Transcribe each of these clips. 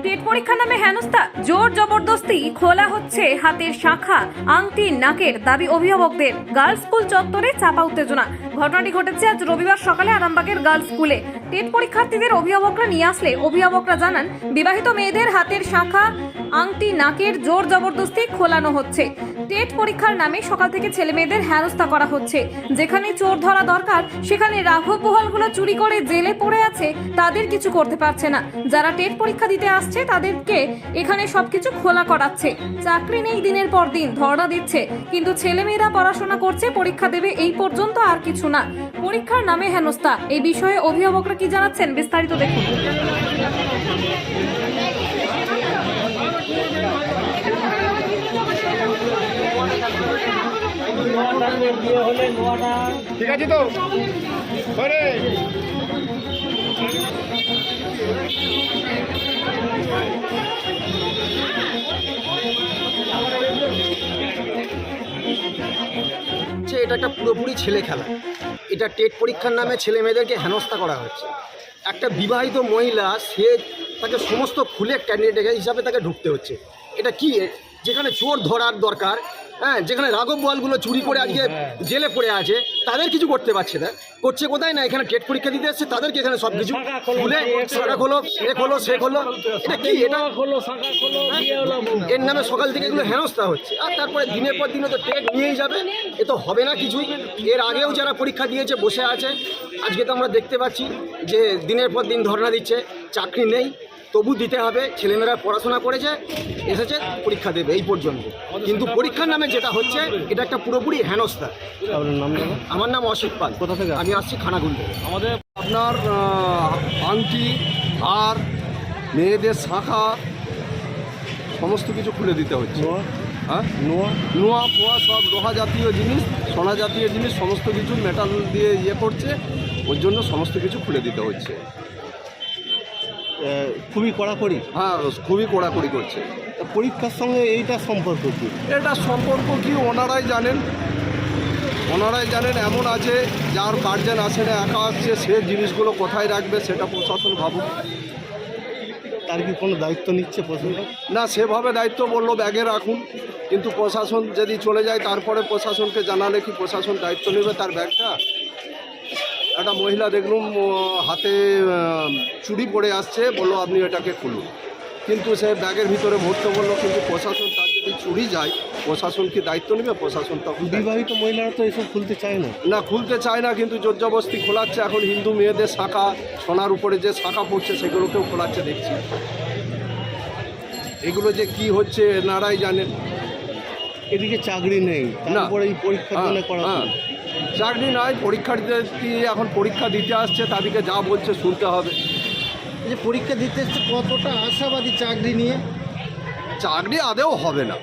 TET পরীক্ষার নামে হেনস্থা, জোর জবরদস্তি খোলা হচ্ছে হাতের শাখা, আংটি, নাকের দাবি অভিভাবকদের। গার্লস স্কুল চত্বরে চাপা উত্তেজনা। ঘটনাটি ঘটেছে আজ রবিবার সকালে আরামবাগের গার্লস স্কুলে। টেট পরীক্ষার্থীদের অভিভাবকরা নিয়ে আসলে অভিভাবকরা জানান, বিবাহিত মেয়েদের হাতের শাখা, আংটি, নাকের জোর জবরদস্তি খোলানো হচ্ছে। টেট পরীক্ষার নামে সকাল থেকে ছেলে মেয়েদের হেনস্থা করা হচ্ছে। যেখানে চোর ধরা দরকার সেখানে রাঘব বোয়ালগুলো চুরি করে জেলে পড়ে আছে, তাদের কিছু করতে পারছে না। যারা টেট পরীক্ষা দিতে আসছে তাদেরকে এখানে সবকিছু খোলা করাচ্ছে। চাকরি নেই, দিনের পর দিন ধর্ণা দিচ্ছে, কিন্তু ছেলেমেয়েরা পড়াশোনা করছে, পরীক্ষা দেবে, এই পর্যন্ত আর কিছু না। পরীক্ষার নামে হেনস্থা। এই বিষয়ে অভিভাবকরা কি জানাচ্ছেন বিস্তারিত দেখুন। ঠিক আছে তো এটা একটা পুরোপুরি ছেলে খেলা। এটা টেট পরীক্ষার নামে ছেলে মেয়েদেরকে হেনস্থা করা হচ্ছে। একটা বিবাহিত মহিলা, সে তাকে সমস্ত খুলে ক্যান্ডিডেট হিসাবে তাকে ঢুকতে হচ্ছে। এটা কি? যেখানে চোর ধরার দরকার, হ্যাঁ, যেখানে রাঘব বোয়ালগুলো চুরি করে আজকে জেলে পড়ে আছে, তাদের কিছু করতে পারছে না। করছে কোথায় না, এখানে টেট পরীক্ষা দিতে এসছে, তাদেরকে এখানে সব কিছু খুলে শাখা খোলো, এ খোলো, সে খোলো। এটা কি? এটা এর নামে সকাল থেকে এগুলো হেনস্থা হচ্ছে। আর তারপরে দিনের পর দিনে তো টেট নিয়েই যাবে, এ তো হবে না কিছুই। এর আগেও যারা পরীক্ষা দিয়েছে বসে আছে, আজকে তো আমরা দেখতে পাচ্ছি যে দিনের পর দিন ধর্ণা দিচ্ছে, চাকরি নেই, তবু দিতে হবে। ছেলেমেয়েরা পড়াশোনা করেছে, এসেছে, পরীক্ষা দেবে, এই পর্যন্ত। কিন্তু পরীক্ষার নামে যেটা হচ্ছে, এটা একটা পুরোপুরি হেনস্থা। আমার নাম অসিত পাল। কোথা থেকে? আমি আসছি খানাগুল থেকে। আমাদের আপনার আংটি আর মেয়েদের শাখা সমস্ত কিছু খুলে দিতে হচ্ছে। হ্যাঁ, নোয়া ফোয়া সব লোহা জাতীয় জিনিস, সোনা জাতীয় জিনিস, সমস্ত কিছু মেটাল দিয়ে ইয়ে করছে, ওই জন্য সমস্ত কিছু খুলে দিতে হচ্ছে। খুবই কড়াকড়ি। হ্যাঁ, খুবই কড়াকড়ি করছে। পরীক্ষার সঙ্গে এইটা সম্পর্ক কি? এটা সম্পর্ক কি ওনারাই জানেন। এমন আছে যার গার্জেন আসে না, একা আসছে, সে জিনিসগুলো কোথায় রাখবে সেটা প্রশাসন ভাবুক। তার কি কোনো দায়িত্ব নিচ্ছে প্রশাসন? না, সেভাবে দায়িত্ব বললো ব্যাগে রাখুন, কিন্তু প্রশাসন যদি চলে যায় তারপরে প্রশাসনকে জানালে কি প্রশাসন দায়িত্ব নেবে তার ব্যাগটা? একটা মহিলা দেখলুম হাতে চুড়ি পড়ে আসছে, বললো আপনি এটাকে খুলুন, কিন্তু সে ব্যাগের ভিতরে ভরতে বললো, কিন্তু প্রশাসন তার যদি চুরি যায় প্রশাসন কি দায়িত্ব নেবে? প্রশাসন তখন বিবাহিত মহিলারা তো এসব খুলতে চায় না। না, খুলতে চায় না, কিন্তু জোরজবস্তি খোলাচ্ছে। এখন হিন্দু মেয়েদের শাখা, সোনার উপরে যে শাখা পড়ছে সেগুলোকেও খোলাচ্ছে দেখছি। এগুলো যে কি হচ্ছে এনারাই জানেন। এদিকে চাকরি নেই, তারপরে এই পরীক্ষার জন্য করা। চাকরি নয়, পরীক্ষার্থী এখন পরীক্ষা দিতে আসছে, তাদেরকে যা বলছে শুনতে হবে। যে পরীক্ষা দিতে এসছে কতটা আশাবাদী চাকরি নিয়ে? চাকরি আদেও হবে না,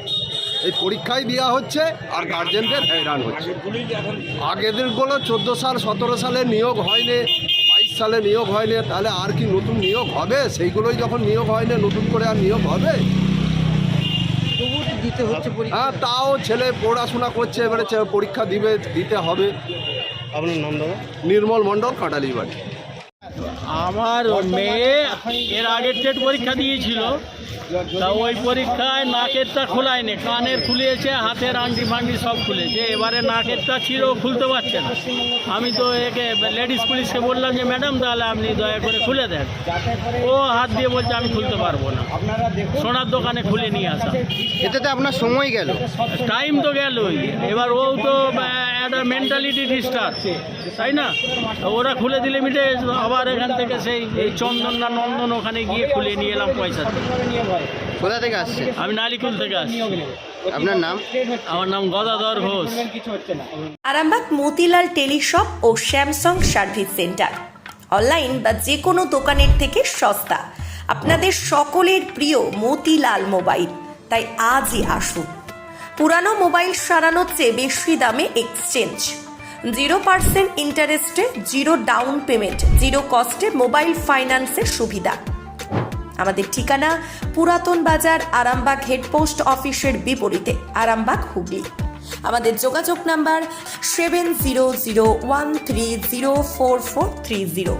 এই পরীক্ষায় দেওয়া হচ্ছে আর গার্জেনদের হয়রান হচ্ছে। আগেদেরগুলো 14 সাল 17 সালে নিয়োগ হয়নি, 22 সালে নিয়োগ হয়নি, তাহলে আর কি নতুন নিয়োগ হবে? সেইগুলোই যখন নিয়োগ হয়নি, নতুন করে আর নিয়োগ হবে? দিতে হচ্ছে। হ্যাঁ, তাও ছেলে পড়াশোনা করছে, এবারে পরীক্ষা দিতে হবে। আপনার নাম দাদা? নির্মল মণ্ডল, কাঁটালি বাড়ি। আমার মেয়ে এর আগে টেট পরীক্ষা দিয়েছিল, তা ওই পরীক্ষায় নাকেরটা খোলায়নি, কানের খুলেছে, হাতের আংটি ফাংটি সব খুলেছে। এবারে নাকেরটা ছিল, খুলতে পারছে না। আমি তো একে লেডিস পুলিশকে বললাম যে ম্যাডাম তাহলে আপনি দয়া করে খুলে দেন। ও হাত দিয়ে বলছে আমি খুলতে পারবো না। সোনার দোকানে খুলে নিয়ে আসা। এতে তো আপনার সময় গেল, টাইম তো গেলই। এবার ও তো একটা মেন্টালিটি ডিস্টার্ব, তাই না? ওরা খুলে দিলে মিটে, আবার এখান থেকে সেই এই চন্দন না নন্দন ওখানে গিয়ে খুলে নিয়ে এলাম পয়সা দিয়ে। কোথা থেকে আসছে? আমি নালিকুল থেকে আসছি। আপনার নাম? আমার নাম গদাধর ঘোষ। আরামবাগ মতিলাল টেলিশপ ও স্যামসাং সার্ভিস সেন্টার অনলাইন বা যে কোনো দোকানের থেকে সস্তা। আপনাদের সকলের প্রিয় মতিলাল মোবাইল, তাই আজই আসুন। পুরানো মোবাইল সারানোর চেয়ে বেশি দামে এক্সচেঞ্জ, 0% ইন্টারেস্টে, 0 ডাউন পেমেন্ট, 0 কস্টে মোবাইল ফাইন্যান্সের সুবিধা। আমাদের ঠিকানা পুরাতন বাজার, আরামবাগ হেডপোস্ট অফিসের বিপরীতে, আরামবাগ, হুগলি। আমাদের যোগাযোগ নাম্বার 7001304430।